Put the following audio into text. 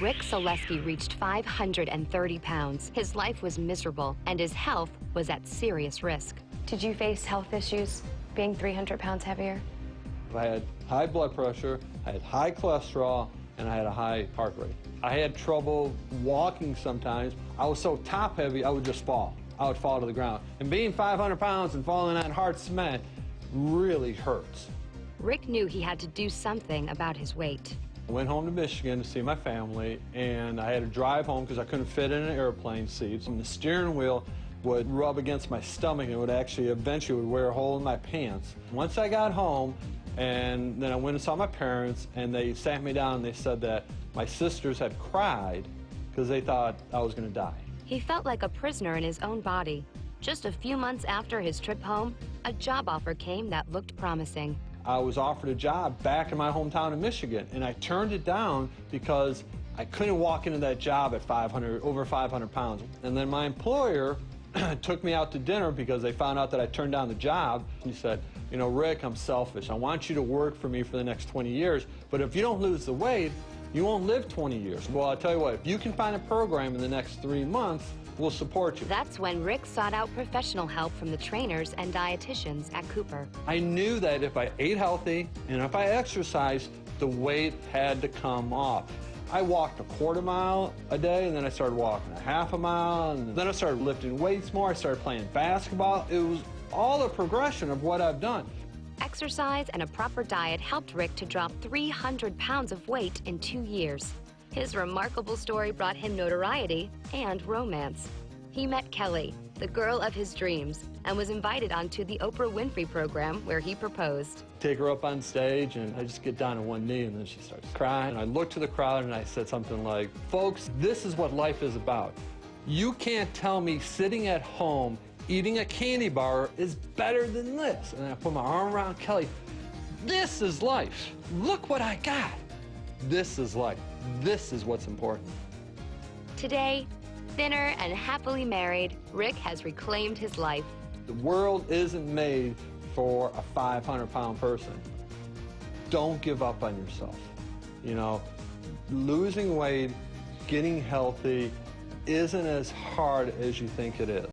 Rick Solaski reached 530 pounds. His life was miserable, and his health was at serious risk. Did you face health issues being 300 pounds heavier? I had high blood pressure, I had high cholesterol, and I had a high heart rate. I had trouble walking sometimes. I was so top heavy, I would just fall. I would fall to the ground. And being 500 pounds and falling on hard cement really hurts. Rick knew he had to do something about his weight. I went home to Michigan to see my family, and I had to drive home because I couldn't fit in an airplane seat. And the steering wheel would rub against my stomach and would actually eventually wear a hole in my pants. Once I got home, and then I went and saw my parents, and they sat me down and they said that my sisters had cried because they thought I was going to die. He felt like a prisoner in his own body. Just a few months after his trip home, a job offer came that looked promising. I was offered a job back in my hometown in Michigan, and I turned it down because I couldn't walk into that job at over 500 pounds. And then my employer took me out to dinner because they found out that I turned down the job. He said, you know, Rick, I'm selfish. I want you to work for me for the next 20 years, but if you don't lose the weight, you won't live 20 years. Well, I'll tell you what, if you can find a program in the next 3 months, we'll support you. That's when Rick sought out professional help from the trainers and dietitians at Cooper. I knew that if I ate healthy and if I exercised, the weight had to come off. I walked a quarter mile a day, and then I started walking a half a mile, and then I started lifting weights more. I started playing basketball. It was all a progression of what I've done. Exercise and a proper diet helped Rick to drop 300 pounds of weight in 2 years. His remarkable story brought him notoriety and romance. He met Kelly, the girl of his dreams, and was invited onto the Oprah Winfrey program where he proposed. Take her up on stage, and I just get down on one knee, and then she starts crying. I looked to the crowd, and I said something like, folks, this is what life is about. You can't tell me sitting at home eating a candy bar is better than this. And I put my arm around Kelly. This is life. Look what I got. This is life. This is what's important. Today, thinner and happily married, Rick has reclaimed his life. The world isn't made for a 500-pound person. Don't give up on yourself. You know, losing weight, getting healthy isn't as hard as you think it is.